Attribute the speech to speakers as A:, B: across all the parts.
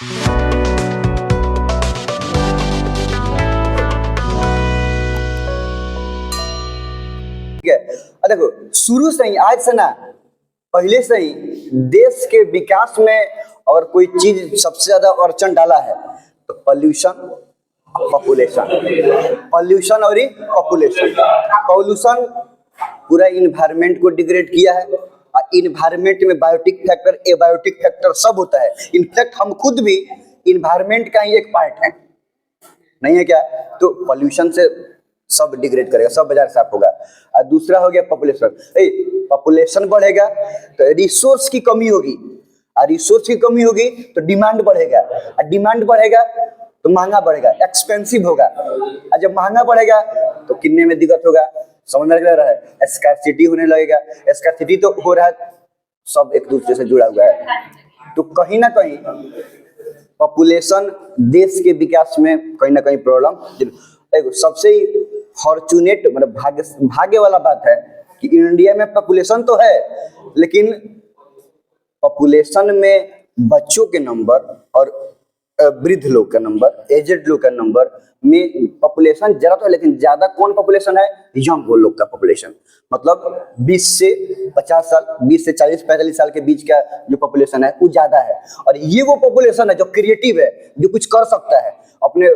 A: ठीक है, देखो शुरू से ही, आज से ना, पहले से ही देश के विकास में अगर कोई चीज सबसे ज्यादा अड़चन डाला है तो पॉल्यूशन, पॉल्यूशन और पॉल्यूशन पूरा इन्वायरमेंट को डिग्रेड किया है। और इन्वायरमेंट में बायोटिक फैक्टर, एबायोटिक फैक्टर सब होता है। इनफैक्ट हम खुद भी इन्वायरमेंट का ही एक पार्ट है, नहीं है क्या? तो पॉल्यूशन से सब डिग्रेड करेगा, सब बाजार साफ होगा। और दूसरा हो गया पॉपुलेशन। पॉपुलेशन बढ़ेगा तो रिसोर्स की कमी होगी, और रिसोर्स की कमी होगी तो डिमांड बढ़ेगा, और डिमांड बढ़ेगा तो महंगा बढ़ेगा, एक्सपेंसिव होगा। और जब महंगा बढ़ेगा तो कितने में दिक्कत होगा, समझ में लग रहा है? स्कार्सिटी होने लगेगा। स्कार्सिटी तो हो रहा है, सब एक दूसरे से जुड़ा हुआ है। तो कहीं ना कहीं पॉपुलेशन देश के विकास में कहीं ना कहीं प्रॉब्लम। सबसे फॉर्चुनेट, मतलब भाग्य वाला बात है कि इंडिया में पॉपुलेशन तो है, लेकिन पॉपुलेशन में बच्चों के नंबर और वृद्ध लोग का नंबर, एजेड लोग का नंबर में पॉपुलेशन ज्यादा तो है, लेकिन ज्यादा कौन पॉपुलेशन है? यंग लोग का पॉपुलेशन। मतलब 20 से 50 साल, 20 से 40-45 साल के बीच का जो पॉपुलेशन है वो ज्यादा है। और ये वो पॉपुलेशन है जो क्रिएटिव है, जो कुछ कर सकता है, अपने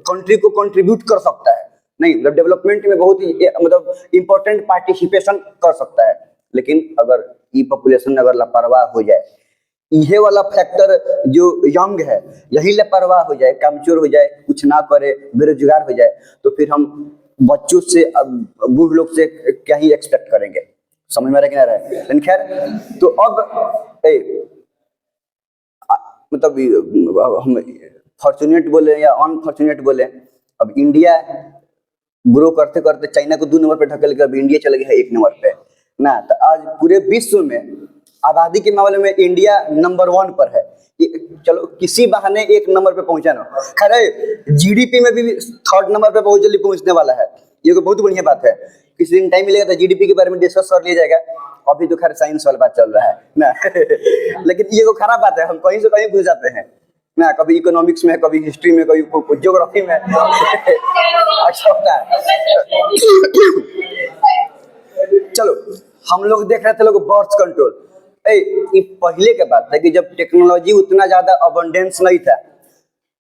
A: कंट्री को कंट्रीब्यूट कर सकता है, नहीं मतलब डेवलपमेंट में बहुत ही मतलब इंपॉर्टेंट पार्टिसिपेशन कर सकता है। लेकिन अगर ये पॉपुलेशन अगर लापरवाह हो जाए, ये वाला फैक्टर जो यंग है यही लापरवाह हो जाए, कामचोर हो जाए, कुछ ना करे, बेरोजगार हो जाए, तो फिर हम बच्चों से, बूढ़ लोग से क्या ही एक्सपेक्ट करेंगे? समझ में रहा है? लेकिन खैर, तो अब मतलब हम फॉर्चुनेट बोले या अनफॉर्चुनेट बोले, अब इंडिया ग्रो करते करते चाइना को 2 नंबर पे ढकेल के अब इंडिया चले गया है 1 नंबर पे ना। तो आज पूरे विश्व में आबादी के मामले में इंडिया नंबर 1 पर है। चलो किसी बहाने 1 नंबर पे पहुंचा ना, खैर जीडीपी में भी 3rd नंबर पे बहुत जल्दी पहुंचने वाला है। ये तो बहुत बढ़िया बात है। किसी दिन टाइम मिलेगा तो जीडीपी के बारे में डिस्कस कर लिया जाएगा। अभी तो खैर साइंस वाला बात चल रहा है ना लेकिन ये तो खराब बात है, हम कहीं से कहीं घुस जाते हैं ना, कभी इकोनॉमिक्स में, कभी हिस्ट्री में, कभी ज्योग्राफी में अच्छा होता है। चलो हम लोग देख रहे थे लोग बर्थ कंट्रोल। ये पहले के बात है कि जब टेक्नोलॉजी उतना ज्यादा अबंडेंस नहीं था,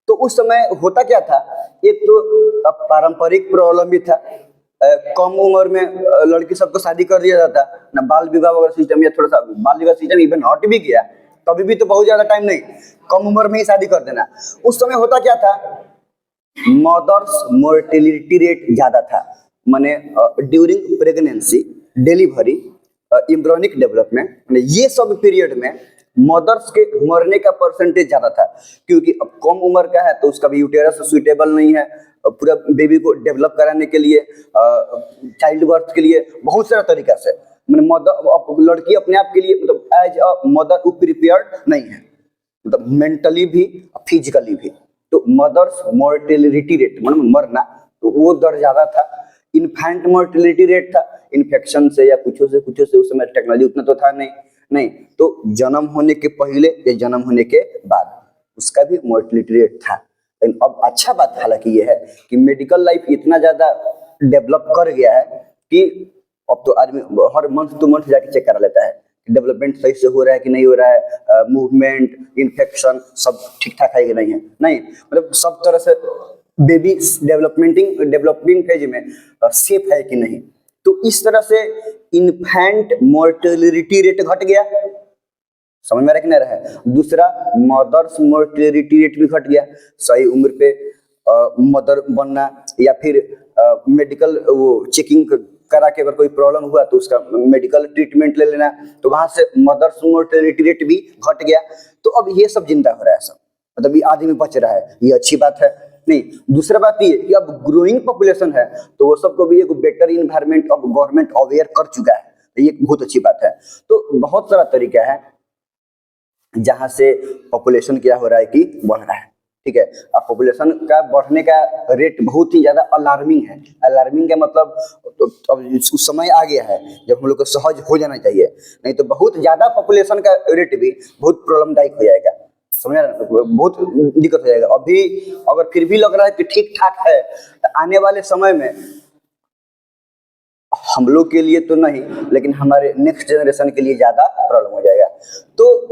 A: तो उस समय होता क्या था, एक तो पारंपरिक प्रॉब्लम भी था, कम उम्र में लड़की सबको शादी कर दिया जाता ना, बाल विवाह वगैरह सिस्टम, या थोड़ा सा बाल विवाह सिस्टम इवन हट भी गया, कभी भी तो बहुत ज्यादा टाइम नहीं, कम उम्र में ही शादी कर देना। उस समय होता क्या था, मदर्स मोर्टेलिटी रेट ज्यादा था, माने during pregnancy, delivery, embryonic development, ये सब पीरियड में मदर्स के मरने का परसेंटेज ज्यादा था, क्योंकि अब कम उम्र का है तो उसका भी यूटेरस सूटेबल नहीं है पूरा बेबी को डेवलप कराने के लिए, चाइल्ड बर्थ के लिए बहुत सारा तरीका से, मतलब मदर, लड़की अपने आप के लिए मतलब एज अ मदर वो प्रिपेयर्ड नहीं है, मतलब मेंटली भी फिजिकली भी। तो मदर्स मोर्टेलिटी रेट मतलब मरना, तो वो दर ज्यादा था। इन्फेंट मोर्टेलिटी रेट था, इन्फेक्शन से या कुछ से उस समय टेक्नोलॉजी उतना तो था नहीं, तो जन्म होने के पहले या जन्म होने के बाद उसका भी मोर्टेलिटी रेट था। लेकिन अब अच्छा बात हालांकि ये है कि मेडिकल लाइफ इतना ज्यादा डेवलप कर गया है कि अब तो आदमी हर मंथ टू मंथ जाके चेक करा लेता है, डेवलपमेंट सही से हो रहा है कि नहीं हो रहा है, मूवमेंट, इन्फेक्शन सब ठीक ठाक है कि नहीं है, नहीं मतलब सब तरह से बेबी डेवलपिंग फेज में सेफ है कि नहीं। तो इस तरह से इन्फेंट मोर्टेलिटी रेट घट गया, समझ में रखना रहा। दूसरा, मदर्स मोर्टेलिटी रेट भी घट गया, सही उम्र पे मदर बनना, या फिर मेडिकल वो चेकिंग करा के अगर कोई प्रॉब्लम हुआ तो उसका मेडिकल ट्रीटमेंट ले लेना, तो वहां से मदर्स मोर्टेलिटी रेट भी घट गया। तो अब ये सब जिंदा हो रहा है, सब मतलब ये आदमी बच रहा है, ये अच्छी बात है। नहीं, दूसरा बात ये कि अब ग्रोइंग पॉपुलेशन है तो वो सबको भी एक बेटर इन्वायरमेंट अब गवर्नमेंट अवेयर कर चुका है, तो ये बहुत अच्छी बात है। तो बहुत सारा तरीका है जहां से पॉपुलेशन क्या हो रहा है कि बढ़ रहा है, ठीक है। अब पॉपुलेशन का बढ़ने का रेट बहुत ही ज्यादा अलार्मिंग है। अलार्मिंग का मतलब तो अब उस समय आ गया है जब हम लोग को सहज हो जाना चाहिए, नहीं तो बहुत ज्यादा पॉपुलेशन का रेट भी बहुत प्रॉब्लमदायक हो जाएगा। समझ रहे हैं? बहुत दिक्कत हो जाएगा। अभी अगर फिर भी लग रहा है कि ठीक ठाक है, तो आने वाले समय में हम लोग के लिए तो नहीं, लेकिन हमारे नेक्स्ट जनरेशन के लिए ज्यादा प्रॉब्लम हो जाएगा। तो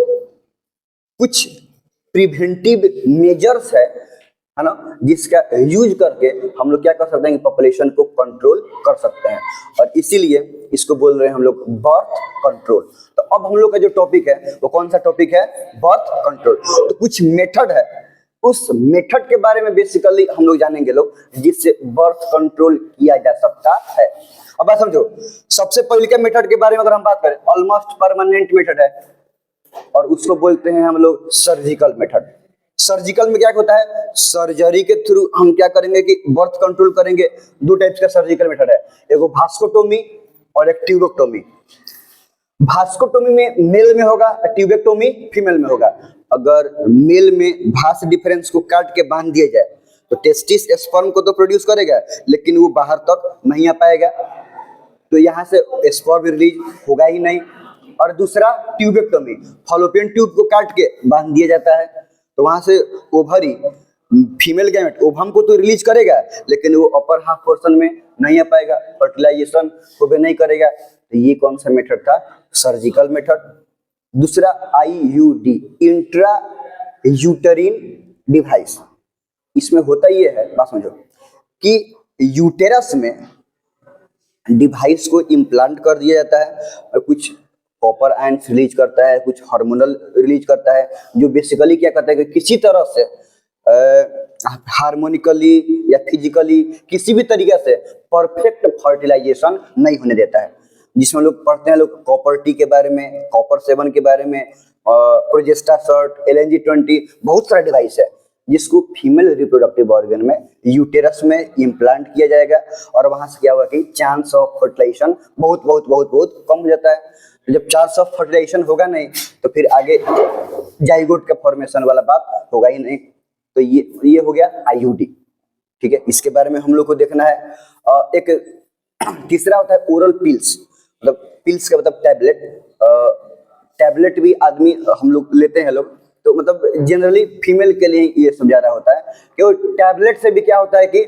A: कुछ प्रिवेंटिव मेजर्स है ना, जिसका यूज करके हम लोग क्या कर सकते हैं कि पॉपुलेशन को कंट्रोल कर सकते हैं, और इसीलिए इसको बोल रहे हैं हम लोग बर्थ कंट्रोल। तो अब हम लोग का जो टॉपिक है वो कौन सा टॉपिक है? Birth control. तो कुछ मेथड है, उस मेथड के बारे में बेसिकली हम लोग जानेंगे लोग, जिससे बर्थ कंट्रोल किया जा सकता है। अब बात समझो, सबसे पहले के मेथड के बारे में अगर हम बात करें, ऑलमोस्ट परमानेंट मेथड है, और उसको बोलते हैं हम लोग सर्जिकल मेथड। सर्जिकल में क्या होता है? सर्जरी के थ्रू हम क्या करेंगे कि बर्थ कंट्रोल करेंगे। दो टाइप्स का सर्जिकल मेथड है, एगो भास्कोटोमी और एक ट्यूबेक्टोमी। भास्कोटोमी में मेल में होगा, ट्यूबेक्टोमी फीमेल में होगा। अगर मेल में भास डिफरेंस को काट के बांध दिया जाए तो टेस्टिस स्पर्म को तो प्रोड्यूस करेगा, लेकिन वो बाहर तक नहीं आ पाएगा, तो यहाँ से स्पर्म रिलीज होगा ही नहीं। और दूसरा ट्यूबेक्टोमी, फॉलोपियन ट्यूब को काट के बांध दिया जाता है, तो वहां से ओवरी फीमेल गैमेट ओवम को तो रिलीज करेगा, लेकिन वो अपर हाफ पोर्शन में नहीं आ पाएगा, फर्टिलाइजेशन को भी नहीं करेगा। तो ये कौन सा मेथड था? Surgical method. दूसरा IUD, इंट्रा यूटेरिन डिवाइस। इसमें होता ये है, बात समझो, कि यूटेरस में डिवाइस को इम्प्लांट कर दिया जाता है, और कुछ कॉपर आयंस रिलीज करता है, कुछ हार्मोनल रिलीज करता है, जो बेसिकली क्या करता है कि किसी तरह से हार्मोनिकली या फिजिकली किसी भी तरीके से परफेक्ट फर्टिलाइजेशन नहीं होने देता है। जिसमें लोग पढ़ते हैं लोग कॉपर टी के बारे में, कॉपर 7 के बारे में, प्रोजेस्टा सर्ट, LNG20, बहुत सारा डिवाइस है जिसको फीमेल रिप्रोडक्टिव ऑर्गन में यूटेरस में इम्प्लांट किया जाएगा, और वहां से क्या होगा कि चांस ऑफ फर्टिलाइजेशन बहुत बहुत बहुत बहुत कम हो जाता है। तो जब चांस ऑफ फर्टिलाइजेशन होगा नहीं, तो फिर आगे जाइगोट का फॉर्मेशन वाला बात होगा ही नहीं। तो ये हो गया IUD, ठीक है। इसके बारे में हम लोग को देखना है। एक तीसरा होता है ओरल पिल्स, मतलब पिल्स का मतलब टैबलेट। टैबलेट भी आदमी हम लोग लेते हैं लोग, तो मतलब जनरली फीमेल के लिए ये समझा रहा होता है कि वो टैबलेट से भी क्या होता है कि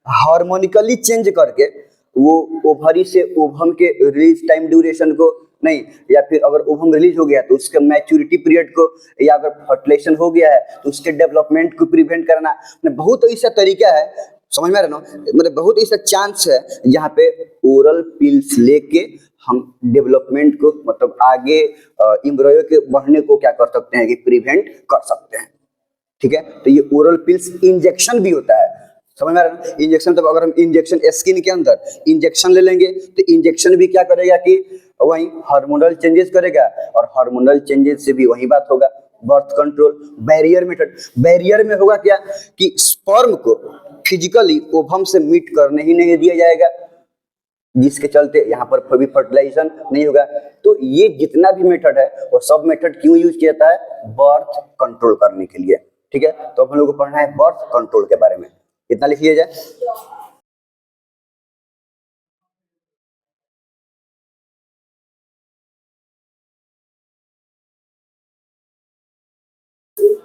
A: हार्मोनिकली चेंज करके वो ओवरी से ओवम के रिलीज टाइम ड्यूरेशन को नहीं, या फिर अगर ओवम रिलीज हो गया तो उसके मैच्योरिटी पीरियड को, या अगर फर्टिलाइजेशन हो गया है तो उसके डेवलपमेंट को प्रिवेंट करना। बहुत ऐसा तरीका है, समझ में आ रहा है ना, मतलब बहुत ऐसा चांस है जहाँ पे ओरल पिल्स लेके हम डेवलपमेंट को, मतलब आगे एम्ब्रियो के बढ़ने को क्या कर सकते हैं कि प्रिवेंट कर सकते हैं, ठीक है। तो ये ओरल पिल्स इंजेक्शन भी होता है, समझ में आ रहा है। इंजेक्शन, तब अगर हम इंजेक्शन स्किन के अंदर इंजेक्शन ले लेंगे तो इंजेक्शन भी क्या करेगा कि वही हार्मोनल चेंजेस करेगा, और हार्मोनल चेंजेस से भी वही बात होगा birth control. Barrier method, barrier में होगा क्या कि स्पर्म को फिजिकली ओवम से मीट करने ही नहीं दिया जाएगा, जिसके चलते यहाँ पर भी फर्टिलाइजेशन नहीं होगा। तो ये जितना भी मेथड है वो सब मेथड क्यों यूज किया जाता है? बर्थ कंट्रोल करने के लिए, ठीक है। तो अब हम लोग को पढ़ना है बर्थ कंट्रोल के बारे में। इतना लिख लिया जाए।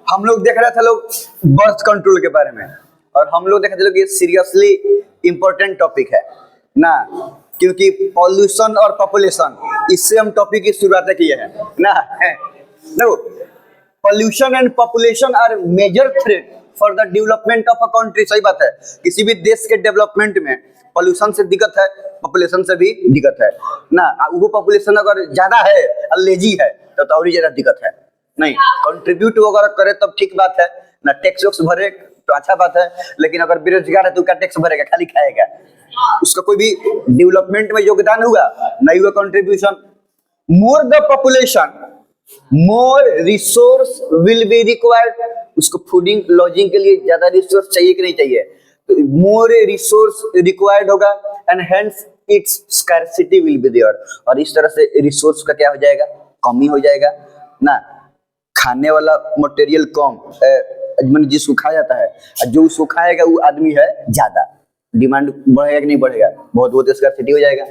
A: हम लोग देख रहे थे लोग बर्थ कंट्रोल के बारे में, और हम लोग देख रहे थे लोग ये सीरियसली इंपॉर्टेंट टॉपिक है ना, क्योंकि पॉल्यूशन और पॉपुलेशन, इससे हम टॉपिक की शुरुआत किए हैं ना। देखो, pollution and population are major threat for the development of a country. सही बात है, किसी भी देश के डेवलपमेंट में पॉल्यूशन से दिक्कत है, पॉपुलेशन से भी दिक्कत है ना। वो पॉपुलेशन अगर ज्यादा है और लेजी है तो और ही ज्यादा दिक्कत है। नहीं, कंट्रीब्यूट वगैरह करे तब ठीक बात है ना, टैक्स वैक्स भरे तो अच्छा बात है, लेकिन अगर बेरोजगार है तो क्या टैक्स भरेगा? खाली खाएगा, उसका कोई भी डेवलपमेंट में योगदान हुआ नहीं हुआ contribution. More the population more resource will be required. उसको फूडिंग लॉजिंग के लिए ज्यादा रिसोर्स चाहिए कि नहीं चाहिए? तो मोर रिसोर्स रिक्वायर्ड होगा, and hence its scarcity will be there. और इस तरह से रिसोर्स का क्या हो जाएगा? कमी हो जाएगा ना। खाने वाला मटेरियल कम, मैंने जिसको खाया जाता है, जो उसको खाएगा वो आदमी है ज्यादा, डिमांड बढ़ेगा कि नहीं बढ़ेगा? बहुत बहुत स्कार्सिटी हो जाएगा।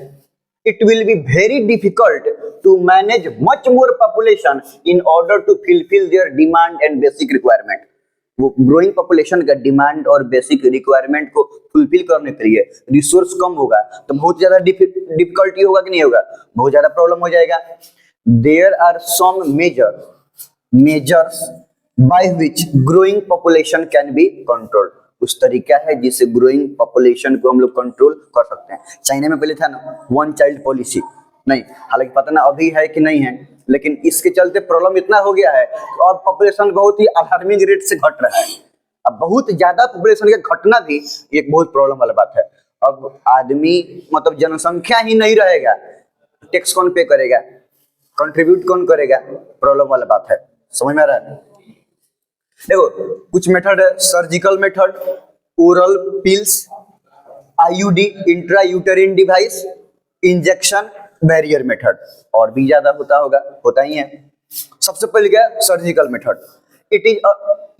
A: it will be very difficult to manage much more population in order to fulfill their demand and basic requirement. वो ग्रोइंग पॉपुलेशन का डिमांड और बेसिक रिक्वायरमेंट को फुलफिल करने के लिए रिसोर्स कम होगा तो बहुत ज्यादा डिफिकल्टी होगा कि नहीं होगा, बहुत ज्यादा प्रॉब्लम हो जाएगा. There are some measures by which growing population can be controlled. कुछ तरीका है जिससे ग्रोइंग पॉपुलेशन को हम लोग कंट्रोल कर सकते हैं. चाइना में पहले था ना वन चाइल्ड पॉलिसी, नहीं हालांकि पता ना अभी है कि नहीं है, लेकिन इसके चलते प्रॉब्लम इतना हो गया है तो अब पॉपुलेशन बहुत ही अलार्मिंग रेट से घट रहा है. अब बहुत ज्यादा पॉपुलेशन का घटना भी एक बहुत प्रॉब्लम वाला बात है. अब आदमी मतलब जनसंख्या ही नहीं रहेगा, टैक्स कौन पे करेगा, कंट्रीब्यूट कौन करेगा, प्रॉब्लम वाला बात है. समझ में आ रहा है? देखो कुछ मेथड है, surgical method, oral pills, IUD intra यूटेरिन device, injection, barrier method, और भी ज्यादा होता ही है. सबसे पहले क्या surgical method. It is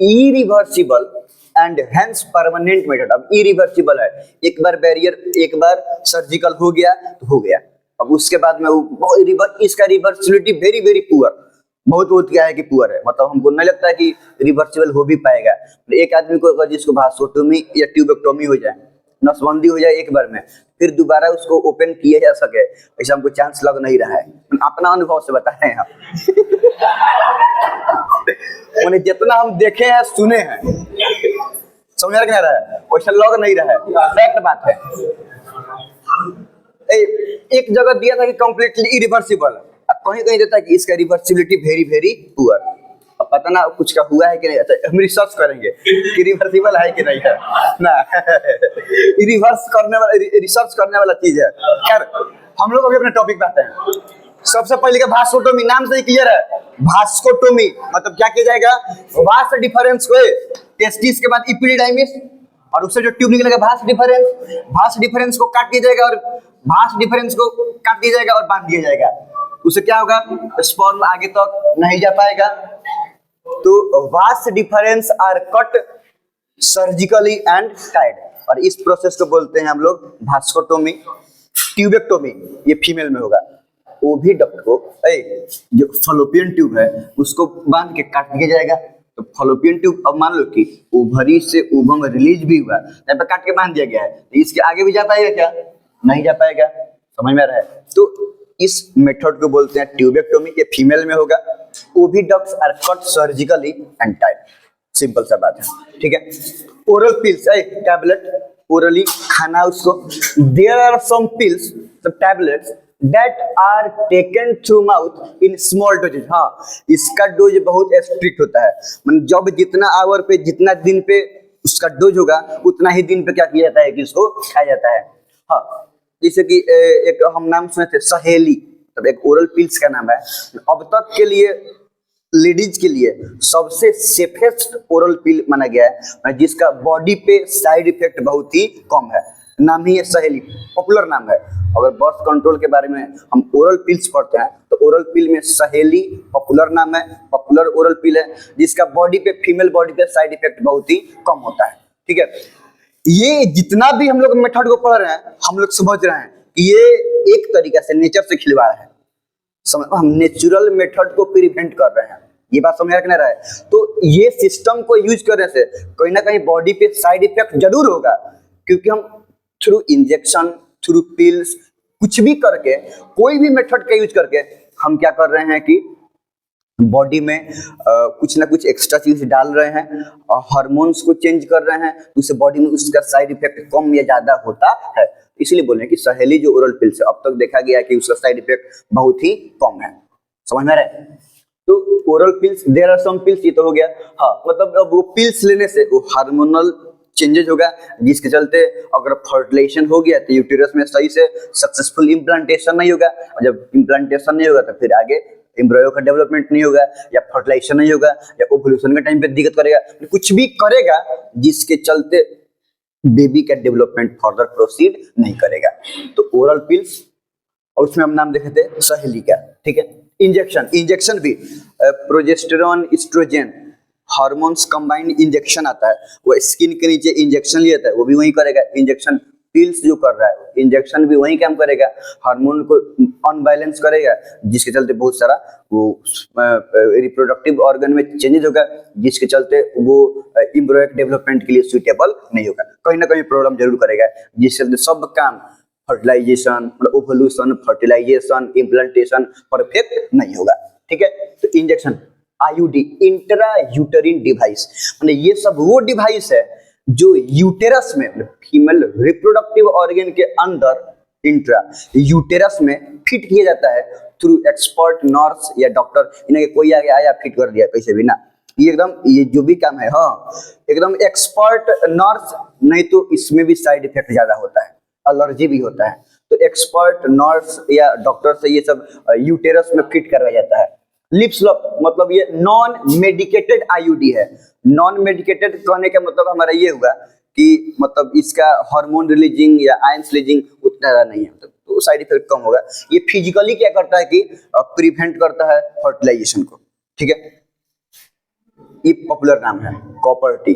A: irreversible and hence permanent method. अब इरिवर्सिबल है, एक बार बैरियर एक बार सर्जिकल हो गया तो हो गया. अब उसके बाद में इसका रिवर्सिबिलिटी वेरी वेरी पुअर, बहुत क्या है कि पुअर है, मतलब हमको नहीं लगता है कि रिवर्सिबल हो भी पाएगा. एक आदमी को अगर जिसको भास्कोटोमी या ट्यूबेक्टोमी हो जाए, नसबंदी हो जाए एक बार में, फिर दोबारा उसको ओपन किया जा सके, ऐसा हमको चांस लग नहीं रहा है. अपना अनुभव से बता रहे हैं हम. मैंने जितना हम देखे हैं सुने हैं, समझ नहीं रहा है, वैसा लग नहीं रहा है. फैक्ट बात है. एक जगह दिया था कि कंप्लीटली इरिवर्सिबल, अब कहीं कहीं देता है कि इसका रिवर्सिबिलिटी वेरी वेरी पुअर. अब पता ना कुछ का हुआ है कि नहीं, अच्छा हम रिसर्च करेंगे कि रिवर्सिबल है कि नहीं है ना. रिसर्च करने वाला चीज है. खैर हम लोग अभी अपने टॉपिक पे आते हैं. सबसे पहले का भास्कोटोमी, नाम से ही क्लियर है. भास्कोटोमी मतलब क्या किया जाएगा, वास्ट डिफरेंस को टेस्टिस के बाद इपिडिडाइमिस और उससे जो ट्यूब निकलेगा भास्ट डिफरेंस को काट दिया जाएगा और भास्ट डिफरेंस को काट दिया जाएगा और बांध दिया जाएगा. उससे क्या होगा, स्पर्म आगे तक नहीं जा पाएगा. तो vas deferens are cut surgically and tied, और इस प्रोसेस को बोलते हैं हम लोग भास्कोटोमी. ट्यूबेक्टोमी ये फीमेल में होगा, ओविडक्ट को जो फलोपियन ट्यूब है उसको बांध के काट दिया जाएगा. तो फलोपियन ट्यूब अब मान लो कि ओवरी से ओवम रिलीज भी हुआ, यहाँ पे काट के बांध दिया गया है, तो इसके आगे भी जा पाएगा क्या, नहीं जा पाएगा. समझ में आ रहा है? तो इस मेथड को बोलते हैं ट्यूबेक्टोमी, ये फीमेल में होगा. Oviducts are cut surgically and tied. Simple सा बात है, ठीक है. ओरल पिल्स टैबलेट, ओरली खाना उसको. There are some pills tablets that are taken through mouth in small dosages. हाँ इसका डोज बहुत स्ट्रिक्ट होता है, मतलब जब जितना आवर पे जितना दिन पे उसका डोज होगा उतना ही दिन पे क्या किया जाता है कि उसको खाया जाता है. हाँ जैसे कि एक हम नाम सुने थे सहेली, तब एक ओरल पिल्स का नाम है. अब तक के लिए लेडीज के लिए सबसे सेफेस्ट ओरल पिल माना गया है, जिसका बॉडी पे साइड इफेक्ट बहुत ही कम है. नाम ही है सहेली, पॉपुलर नाम है. अगर बर्थ कंट्रोल के बारे में हम ओरल पिल्स पढ़ते हैं तो ओरल पिल में सहेली पॉपुलर नाम है, पॉपुलर ओरल पिल है, जिसका बॉडी पे फीमेल बॉडी पे साइड इफेक्ट बहुत ही कम होता है. ठीक है, ये जितना भी हम लोग मेथड को पढ़ रहे हैं हम लोग समझ रहे हैं ये एक तरीका से नेचर से खिलवाड़ है. हम नेचुरल मेथड को प्रिवेंट कर रहे हैं, ये बात समझ रखना रहा है. तो ये सिस्टम को यूज करने से कहीं ना कहीं बॉडी पे साइड इफेक्ट जरूर होगा, क्योंकि हम थ्रू इंजेक्शन, थ्रू पिल्स, कुछ भी करके, कोई भी मेथड का यूज करके हम क्या कर रहे हैं कि बॉडी में कुछ ना कुछ एक्स्ट्रा चीज डाल रहे हैं और हार्मोन्स को चेंज कर रहे हैं, उससे बॉडी में उसका साइड इफेक्ट कम या ज्यादा होता है. इसलिए बोले कि सहेली जो ओरल पिल्स है अब तक देखा गया है कि उसका साइड इफेक्ट बहुत ही कम है. समझ में आ रहा है? तो oral pills, there are some pills, ये तो हो गया. हाँ मतलब अब वो पिल्स लेने से वो हार्मोनल चेंजेस होगा, जिसके चलते अगर फर्टिलाइजेशन हो गया तो यूटेरस में सही से सक्सेसफुल इम्प्लांटेशन नहीं होगा, और जब इम्प्लांटेशन नहीं होगा तो फिर आगे एम्ब्रियो का डेवलपमेंट नहीं होगा, या फर्टिलाइजेशन नहीं होगा, या ओव्यूलेशन के टाइम पे दिक्कत करेगा, कुछ भी करेगा जिसके चलते बेबी का डेवलपमेंट फर्दर प्रोसीड नहीं करेगा. तो ओरल पिल्स, और उसमें हम नाम देखे थे सहेली का. ठीक है, इंजेक्शन भी progesterone, oestrogen, hormones combined injection आता है, वो स्किन के नीचे इंजेक्शन लिया था, वो भी वही करेगा इंजेक्शन. पिल्स जो कर रहा है, इंजेक्शन भी वही काम करेगा, हार्मोन को अनबैलेंस करेगा, जिसके चलते बहुत सारा वो रिप्रोडक्टिव ऑर्गन में चेंजेस होगा, जिसके चलते वो एम्ब्रियोनिक डेवलपमेंट के लिए सुइटेबल नहीं होगा, कहीं ना कहीं प्रॉब्लम जरूर करेगा, जिसके चलते सब काम फर्टिलाइजेशन, मतलब ओवुलेशन, फर्टिलाइजेशन, इम्प्लांटेशन परफेक्ट नहीं होगा। ठीक है, तो इंजेक्शन आईयूडी, इंट्रा यूटेरिन डिवाइस, मतलब ये सब वो डिवाइस है जो यूटेरस में, फीमेल रिप्रोडक्टिव ऑर्गन के अंदर इंट्रा यूटेरस में फिट किया जाता है थ्रू एक्सपर्ट नर्स या डॉक्टर, इन्हें कोई आगे आया फिट कर दिया कैसे भी ना, ये एकदम ये जो भी काम है हाँ एकदम एक्सपर्ट नर्स, नहीं तो इसमें भी साइड इफेक्ट ज्यादा होता है, एलर्जी भी होता है, तो एक्सपर्ट नर्स या डॉक्टर से ये सब यूटेरस में फिट करवाया जाता है। लिप्सलॉक मतलब ये नॉन मेडिकेटेड आईयूडी है। नॉन मेडिकेटेड कहने का मतलब हमारा ये हुआ कि मतलब इसका हार्मोन रिलीजिंग या आयंस रिलीजिंग उतना ज्यादा नहीं है, तो साइड इफेक्ट कम होगा। ये फिजिकली क्या करता है कि प्रिवेंट करता है फर्टिलाइजेशन को। ठीक है, ये पॉपुलर नाम है कॉपर टी,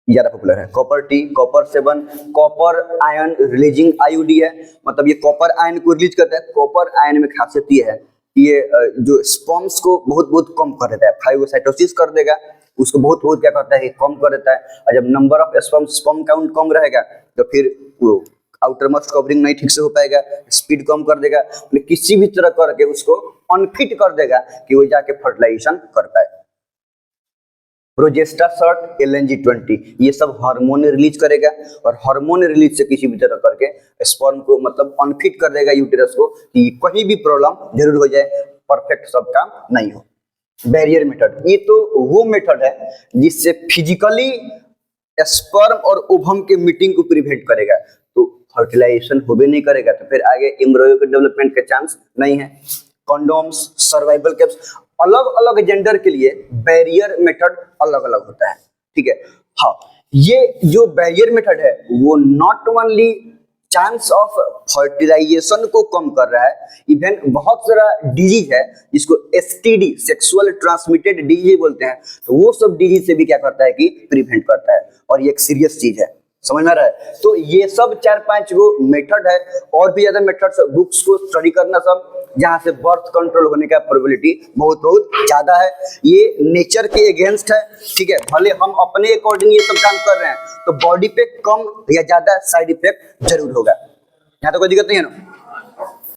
A: ज्यादा पॉपुलर है copper T. Copper 7 copper ion releasing IUD है, मतलब ये कॉपर आयन को रिलीज करता है। कॉपर आयन में खासियत ये है ये जो स्पर्म्स को बहुत बहुत कम कर देता है, फाइगोसाइटोसिस कर देगा उसको, बहुत बहुत क्या करता है कम कर देता है। और जब नंबर ऑफ स्पर्म काउंट कम रहेगा तो फिर वो आउटर मोस्ट कवरिंग नहीं ठीक से हो पाएगा, स्पीड कम कर देगा, मतलब किसी भी तरह करके उसको अनफिट कर देगा कि वो जाके फर्टिलाइजेशन कर पाए। प्रोजेस्टासर्ट, LNG-20 ये सब हार्मोन रिलीज करेगा और हार्मोन रिलीज से किसी भी तरह करके स्पर्म को मतलब अनफिट कर देगा यूटेरस को कि कहीं भी प्रॉब्लम जरूर हो जाए, परफेक्ट सब काम नहीं हो। बैरियर मेथड, ये तो वो मेथड है जिससे फिजिकली स्पर्म और ओवम के मीटिंग को प्रिवेंट करेगा, तो फर्टिलाइजेशन हो भी नहीं करेगा तो फिर आगे एम्ब्रियो के डेवलपमेंट का चांस नहीं है। कॉन्डोम्स, सर्वाइवल कैप्स, अलग अलग जेंडर के लिए बैरियर मेथड अलग अलग होता है। ठीक है, हाँ ये जो बैरियर मेथड है वो not only chance of fertilisation को कम कर रहा है, इवन बहुत सारा डिजीज है जिसको STD सेक्सुअल ट्रांसमिटेड डिजीज बोलते हैं, तो वो सब डिजीज से भी क्या करता है कि प्रिवेंट करता है, और ये एक सीरियस चीज है, समझ में आ रहा है। तो ये सब 4-5 गो मेथड है, और भी ज्यादा मेथड्स बुक्स को स्टडी करना सब, जहां से बर्थ कंट्रोल होने का प्रोबेबिलिटी बहुत बहुत ज्यादा है। ये नेचर के अगेंस्ट है। ठीक है, भले हम अपने अकॉर्डिंग ये सब काम कर रहे हैं तो बॉडी पे कम या ज्यादा साइड इफेक्ट जरूर होगा, यहाँ तो कोई दिक्कत नहीं है ना।